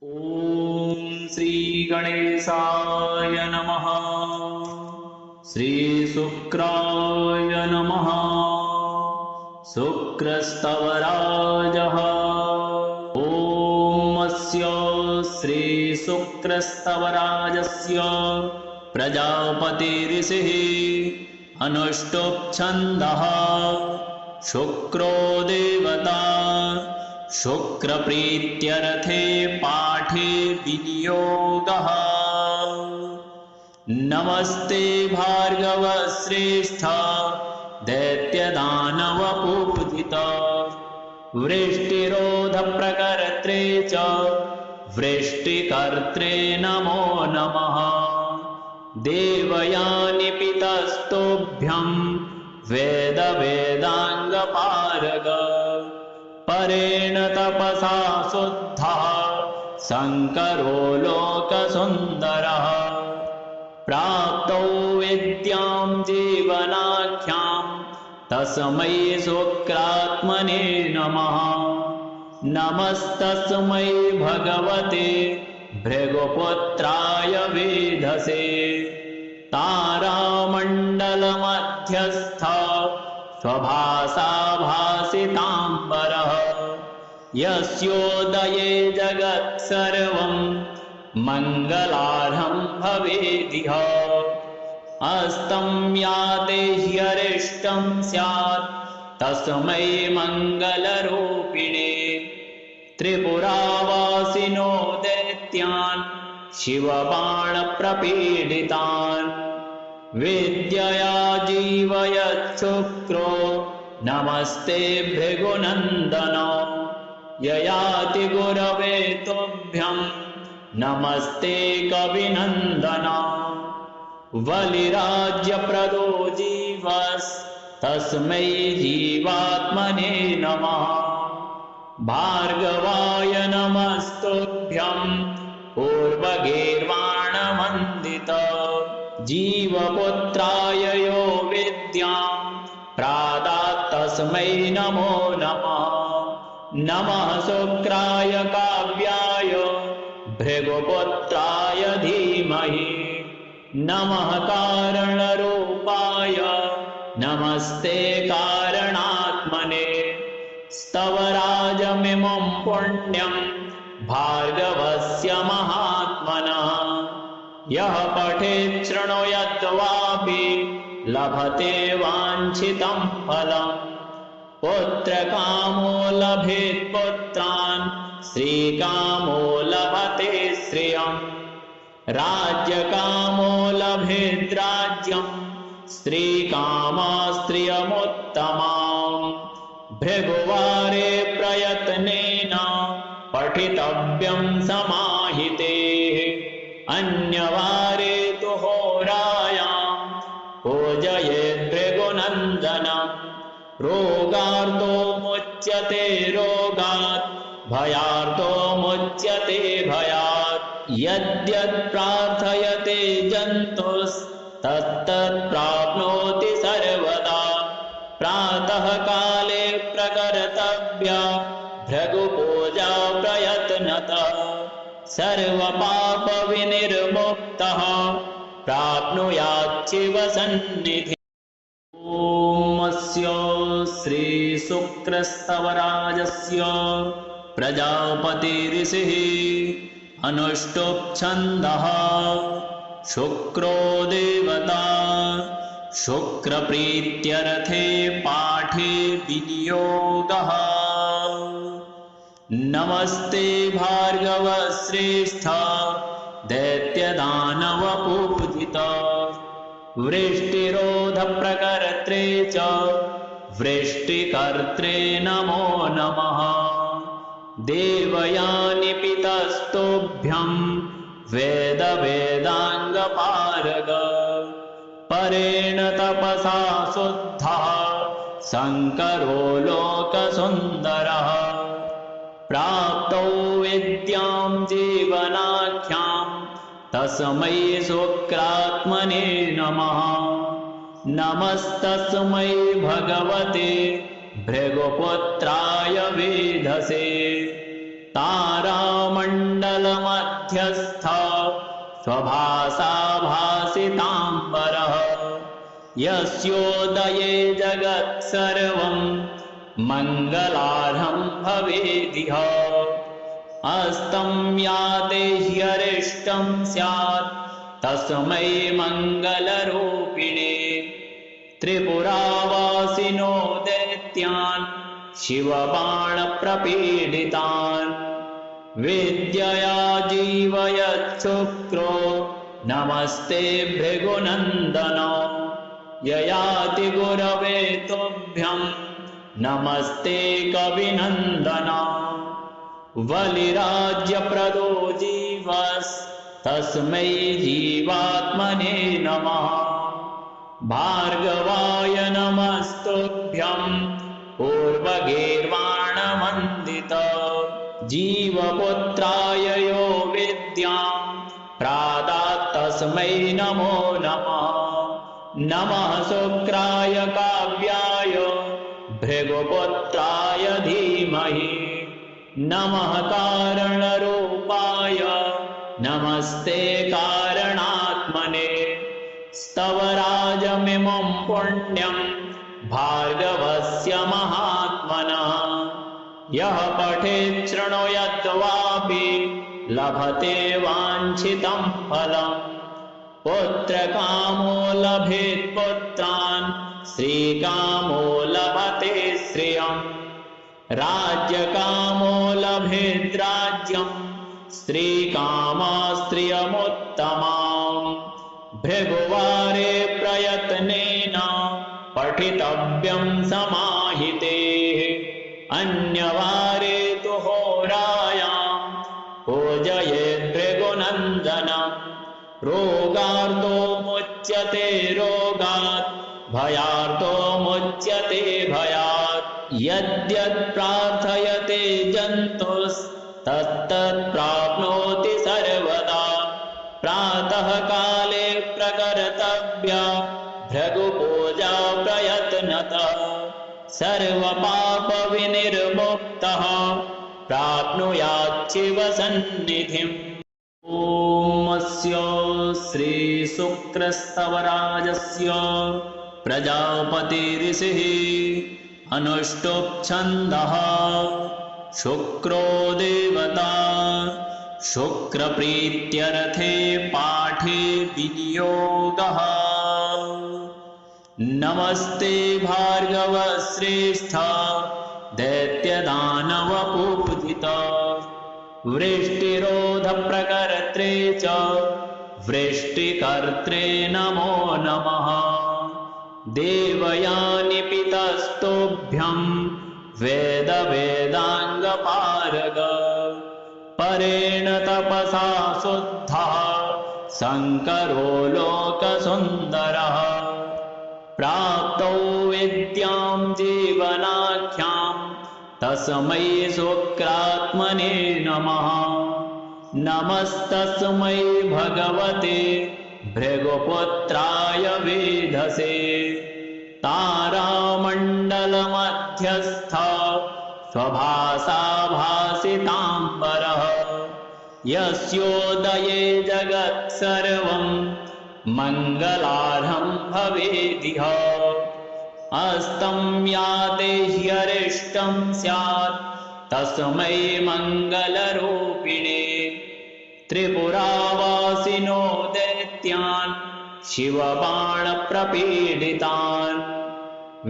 ॐ श्री गणेशाय नमः। श्री शुक्राय नमः। शुक्रस्तवराजः। ॐ अस्य श्री शुक्रस्तवराजस्य प्रजापतिर्षिः अनुष्टुप् छन्दः। शुक्रो देवता शुक्रप्रीत्यर्थे पाठे विनियोगः। नमस्ते भार्गवश्रेष्ठ दैत्यदानवपूजित वृष्टिरोधप्रकर्त्रे च वृष्टिकर्त्रे नमो नमः। देवयानि पितस्तुभ्यं वेदाङ्गपारग परेण तपसा शुद्धः शङ्करो लोकसुन्दरः। प्राप्तो विद्यां जीवनाख्यां तस्मै शुक्रात्मने नमः। नमस्तस्मै भगवते भृगुपुत्राय वेधसे। तारामण्डलमध्यस्थ स्वभासा भासिताम्बरः यस्योदये जगत्सर्वं मङ्गलार्हं भवेदिह। अस्तं याते ह्यरिष्टं स्यात् तस्मै मङ्गलरूपिणे। त्रिपुरावासिनो दैत्यान् शिवबाणप्रपीडितान् विद्यया जीवयच्छुक्रो नमस्ते भृगुनन्दन। ययाति गुरवे तुभ्यं नमस्ते कविनन्दन। बलिराज्यप्रदो जीवस्तस्मै जीवात्मने नमः। भार्गवाय नमस्तुभ्यं पूर्वगीर्वाणवन्दित। जीवपुत्राय यो विद्यां प्रादात् तस्मै नमो नमः। नमः शुक्राय काव्याय भृगुपुत्राय धीमहि। नमः कारणरूपाय नमस्ते कारणात्मने। स्तवराजमिमं पुण्यं भार्गवस्य महात्मनः। यः पठेत् शृणुयाद्वापि लभते वाञ्छितं फलम्। पुत्रकामो लभेत् पुत्रान् श्रीकामो लभते श्रियम्। राज्यकामो लभेत् राज्यं श्रीकामस्त्रियमुत्तमाम्। भृगुवारे प्रयत्नेन पठितव्यं समाहितेः। अन्यवारे तु होरायां पूजयेत् भृगुनन्दनम्। रोगार्तो मुच्यते रोगात् भयार्तो मुच्यते भयात्। यद्यत् प्रार्थयते जन्तुस्तत्तत् प्राप्नोति सर्वदा। प्रातः काले प्रकर्तव्या भृगुपूजा प्रयत्नतः। सर्वपापविनिर्मुक्तः प्राप्नुयात् शिवसन्निधिम्। ॐ अस्य श्री शुक्रस्तवराजस्य प्रजापतिर्षिः अनुष्टुप् छन्दः। शुक्रो देवता शुक्रप्रीत्यर्थे पाठे विनियोगः। नमस्ते भार्गवश्रेष्ठ दैत्यदानवपूजित वृष्टिरोधप्रकर्त्रे च वृष्टिकर्त्रे नमो नमः। देवयानि पितस्तुभ्यं वेदाङ्गपारग परेण तपसा शुद्धः शङ्करो लोकसुन्दरः। प्राप्तो विद्यां जीवनाख्यां तस्मै शुक्रात्मने नमः। नमस्तस्मै भगवते भृगुपुत्राय वेधसे। तारामण्डलमध्यस्थ मध्यस्थ स्वभासा भासिताम्बरः यस्योदये जगत्सर्वं मङ्गलार्हं भवेदिह अस्तं याते ह्यरिष्टं स्यात् तस्मै मङ्गलरूपिणे त्रिपुरावासिनो दैत्यान् शिवबाणप्रपीडितान् विद्यया जीवयच्छुक्रो नमस्ते भृगुनन्दन ययाति गुरवे तुभ्यं नमस्ते कविनन्दन बलिराज्यप्रदो जीवस्तस्मै जीवात्मने नमः भार्गवाय नमस्तुभ्यं पूर्वगीर्वाणवन्दित जीवपुत्राय यो विद्यां प्रादात् तस्मै नमो नमः नमः शुक्राय काव्याय भृगुपुत्राय धीमहि नमः कारणरूपाय नमस्ते कारणात्मने स्तवराजमिमं पुण्यं भार्गवस्य महात्मनः यः पठेत् शृणुयाद्वापि लभते वाञ्छितं फलम् पुत्रकामो लभेत् पुत्रान् श्रीकामो लभते श्रियम् राज्यकामो लभेत् राज्यं श्रीकामस्त्रियमुत्तमाम् भृगुवारे प्रयत्नेन पठितव्यं समाहितेः अन्यवारे तु होरायां पूजयेत् भृगुनन्दनं रोगार्तो मुच्यते रोगात् भयार्तो मुच्यते भयात् यद्यत् प्रार्थयते जन्तुस्तत्तत् प्राप्नोति सर्वदा प्रातः काले प्रकर्तव्या भृगुपूजा प्रयत्नतः सर्वपापविनिर्मुक्तः प्राप्नुयात् शिवसन्निधिम् ॐ अस्य श्रीशुक्रस्तवराजस्य प्रजापतिऋषिः अनुष्टुप् छन्दः शुक्रो देवता शुक्रप्रीत्यर्थे पाठे विनियोगः नमस्ते भार्गवश्रेष्ठ दैत्यदानवपूजित वृष्टिरोधप्रकर्त्रे च वृष्टिकर्त्रे नमो नमः देवयानि पितस्तुभ्यं वेदवेदाङ्गपारग परेण तपसा शुद्धः शङ्करो लोकसुन्दरः प्राप्तौ विद्यां जीवनाख्यां तस्मै शुक्रात्मने नमः नमस्तस्मै भगवते भृगुपुत्राय वेधसे तारामण्डलमध्यस्थ स्वभासा भासिताम्बरः यस्योदये जगत्सर्वं मङ्गलार्हं भवेदिह अस्तं याते ह्यरिष्टं स्यात् तस्मै मङ्गलरूपिणे त्रिपुरावासिनो दैत्यान् शिवबाणप्रपीडितान्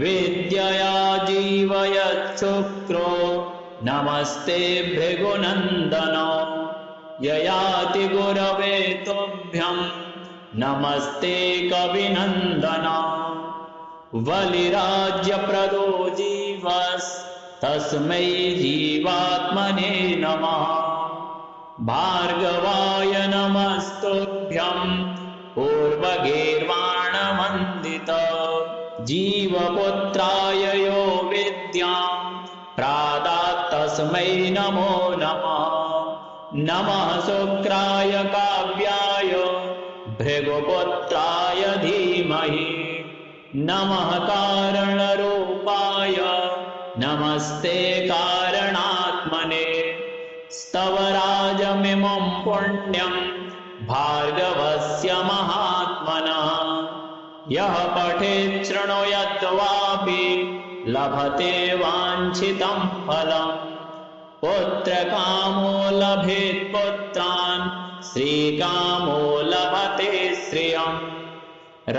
विद्यया जीवयच्छुक्रो नमस्ते भृगुनन्दन ययाति गुरवे तुभ्यं नमस्ते कविनन्दन बलिराज्यप्रदो जीवस्तस्मै जीवात्मने नमः भार्गवाय नमस्तुभ्यं पूर्वगीर्वाणवन्दित जीवपुत्राय यो विद्यां प्रादात् तस्मै नमो नमः नमः शुक्राय काव्याय भृगुपुत्राय धीमहि नमः कारणरूपाय नमस्ते कारणात्मने स्तवराजमिमं स्वराजमिमं पुण्यं भार्गवस्य महात्मनः यः पठेत् शृणुयात् वापि लभते वाञ्छितं फलम् पुत्रकामो लभेत् पुत्रान् श्रीकामो लभते श्रियम्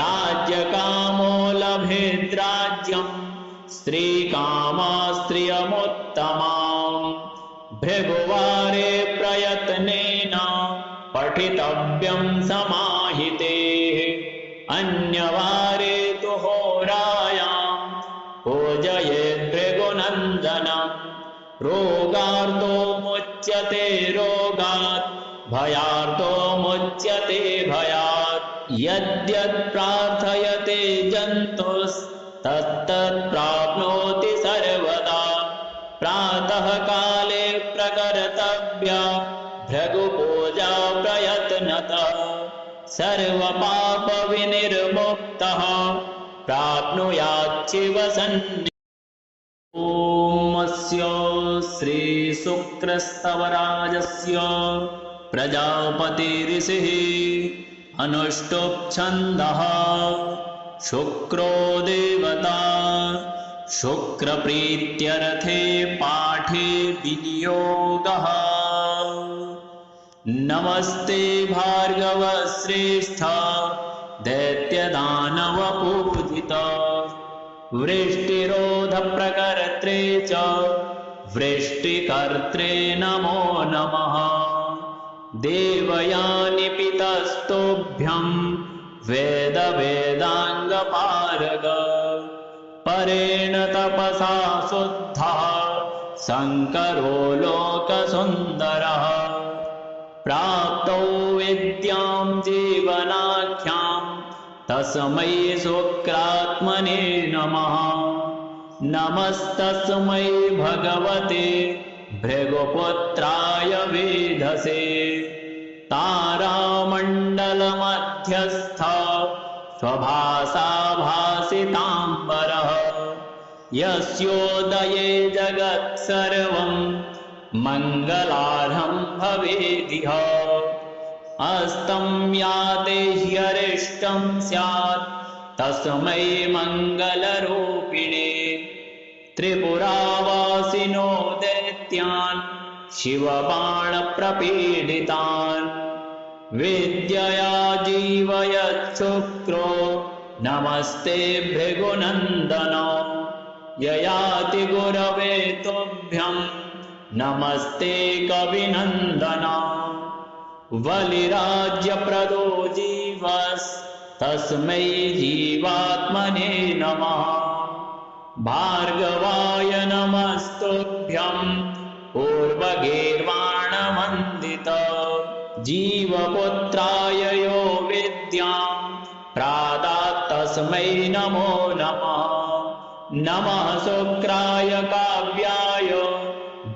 राज्यकामो लभेत् राज्यम् स्त्रीकामस्त्रियमुत्तमाम् भृगुवारे प्रयत्नेन पठितव्यं समाहितेः अन्यवारे तु होरायां पूजयेत् भृगुनन्दनम् रोगार्तो मुच्यते रोगात् भयार्तो मुच्यते भयात् यद्यत् प्रार्थयते जन्तुस्तत्तत् प्राप्नोति सर्वदा प्रातः काले प्रकर्तव्या भृगुपूजा प्रयत्नतः सर्वपापविनिर्मुक्तः प्राप्नुयात् शिवसन्निधिम् ॐ अस्य श्रीशुक्रस्तवराजस्य प्रजापतिऋषिः अनुष्टुप् छन्दः शुक्रो देवता शुक्रप्रीत्यर्थे पाठे विनियोगः नमस्ते भार्गवश्रेष्ठ दैत्यदानवपूजित वृष्टिरोधप्रकर्त्रे च वृष्टिकर्त्रे नमो नमः देवयानि पितस्तुभ्यं वेदवेदाङ्गपारग परेण तपसा शुद्धः शङ्करो लोकसुन्दरः प्राप्तौ विद्यां जीवनाख्यां तस्मै शुक्रात्मने नमः नमस्तस्मै भगवते भृगुपुत्राय वेधसे तारामण्डलमध्यस्थ स्वभासा भासिताम्बरः यस्योदये जगत्सर्वं मङ्गलार्हं भवेदिह अस्तं याते ह्यरिष्टं स्यात् तस्मै मङ्गलरूपिणे त्रिपुरावासिनो दैत्यान् शिवबाणप्रपीडितान् विद्यया जीवयच्छुक्रो नमस्ते भृगुनन्दन ययाति गुरवे तुभ्यं नमस्ते कविनन्दन बलिराज्यप्रदो जीवस्तस्मै जीवात्मने नमः भार्गवाय नमस्तुभ्यं पूर्वगीर्वाणवन्दित जीवपुत्राय यो विद्यां प्रादात् तस्मै नमो नमः नमः शुक्राय काव्याय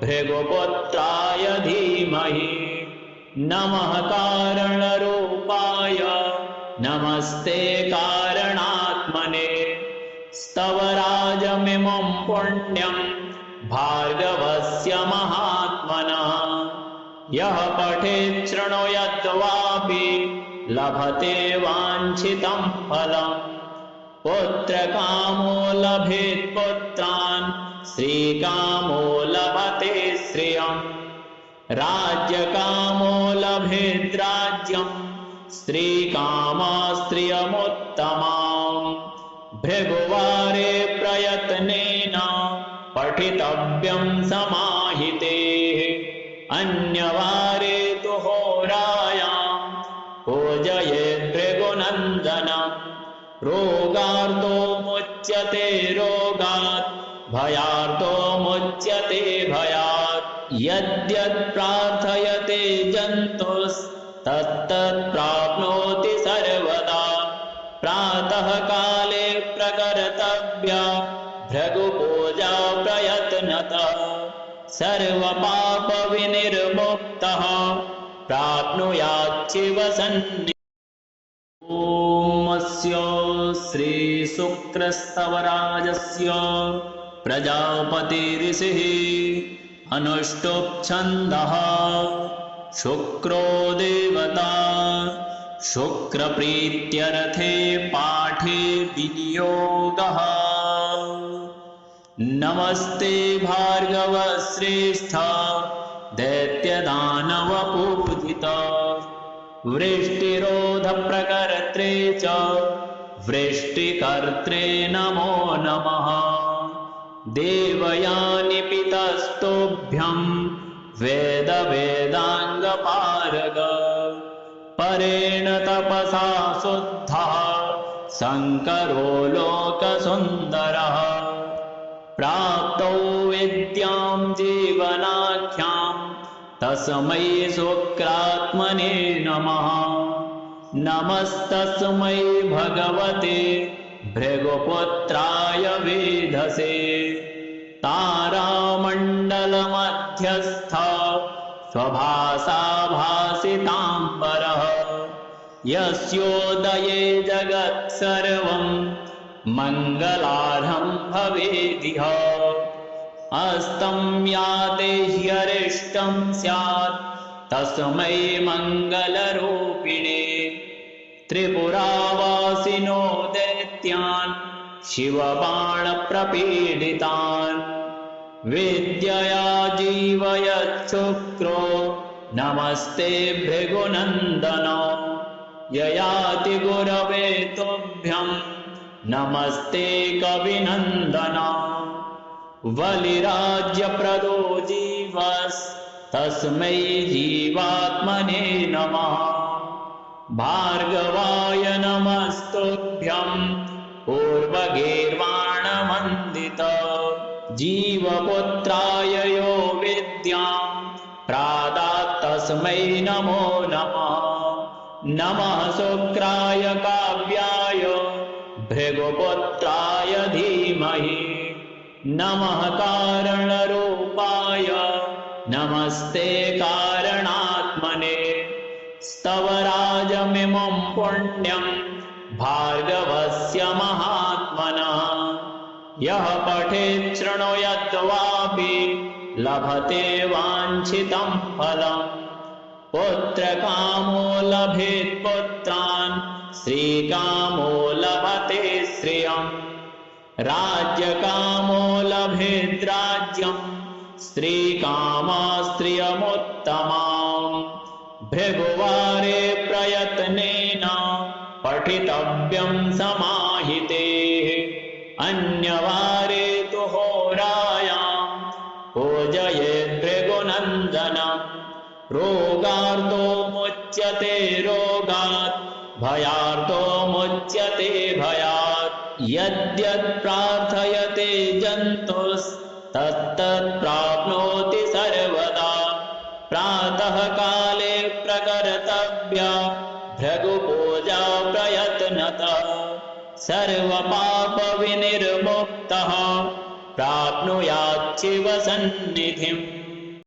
भृगुपुत्राय धीमहि नमः कारणरूपाय नमस्ते कारणात्मने स्तवराजमिमं पुण्यं भार्गवस्य महात्मनः यः पठेत् शृणुयात् वापि लभते वाञ्छितं फलम् पुत्रकामो लभेत् पुत्रान् श्रीकामो लभते श्रियम् राज्यकामो लभेत् राज्यम् स्त्रीकामस्त्रियमुत्तमाम् भृगुवारे प्रयत्नेन पठितव्यं समाहितेः अन्यवारे तु होरायां पूजयेत् भृगुनन्दनम् रोगार्तो मुच्यते रोगात् भयार्तो मुच्यते भयात् यद्यत् प्रार्थयते जन्तुस्तत्तत् प्राप्नोति सर्वदा प्रातः काले प्रकर्तव्या भृगुपूजा प्रयत्नतः सर्वपापविनिर्मुक्तः प्राप्नुयात् शिवसन्निधिम् ॐ अस्य श्रीशुक्रस्तवराजस्य प्रजापतिऋषिः अनुष्टुप् छन्दः शुक्रो देवता शुक्रप्रीत्यर्थे पाठे विनियोगः नमस्ते भार्गव श्रेष्ठ दैत्यदानवपूजित वृष्टिरोधप्रकर्त्रे च वृष्टिकर्त्रे नमो नमः देवयानि पितस्तोभ्यं वेदाङ्गपारग परेण तपसा शुद्धः शङ्करो लोकसुन्दरः प्राप्तौ विद्यां जीवनाख्यां तस्मै शुक्रात्मने नमः नमस्तस्मै भगवते भृगुपुत्राय वेधसे तारामण्डलमध्यस्थ स्वभासा भासिताम्बरः यस्योदये जगत्सर्वं मङ्गलार्हं भवेदिह अस्तं याते ह्यरिष्टं स्यात् तस्मै मङ्गलरूपिणे त्रिपुरावासिनो दैत्यान् शिवबाणप्रपीडितान् विद्यया जीवयच्छुक्रो नमस्ते भृगुनन्दन ययाति गुरवे तुभ्यं नमस्ते कविनन्दन बलिराज्यप्रदो जीवस्तस्मै जीवात्मने नमः भार्गवाय नमस्तुभ्यं पूर्वगीर्वाणवन्दित जीवपुत्राय यो विद्यां प्रादात् तस्मै नमो नमः नमः शुक्राय काव्याय भृगुपुत्राय धीमहि नमः कारणरूपाय नमस्ते कारणात्मने स्तवराजमिमं पुण्यं भार्गवस्य महात्मनः यः पठेत् शृणुयाद्वापि लभते वाञ्छितं फलम् पुत्रकामो लभेत् पुत्रान् श्रीकामो लभते श्रियम् राज्यकामो लभेत् राज्यं स्त्रीकामास्त्रियमुत्तमाम् भृगुवारे प्रयत्नेन पठितव्यं समाहितेः अन्यवारे तु होरायां पूजयेत् भृगुनन्दनम् रोगार्तो मुच्यते रोगात् भयार्तो मुच्यते भयात् यद्यत् प्रार्थयते जन्तुस्तत्तत् प्राप्नोति सर्वदा प्रातः काले प्रकर्तव्या भृगुपूजा प्रयत्नतः सर्वपापविनिर्मुक्तः प्राप्नुयात् शिवसन्निधिम्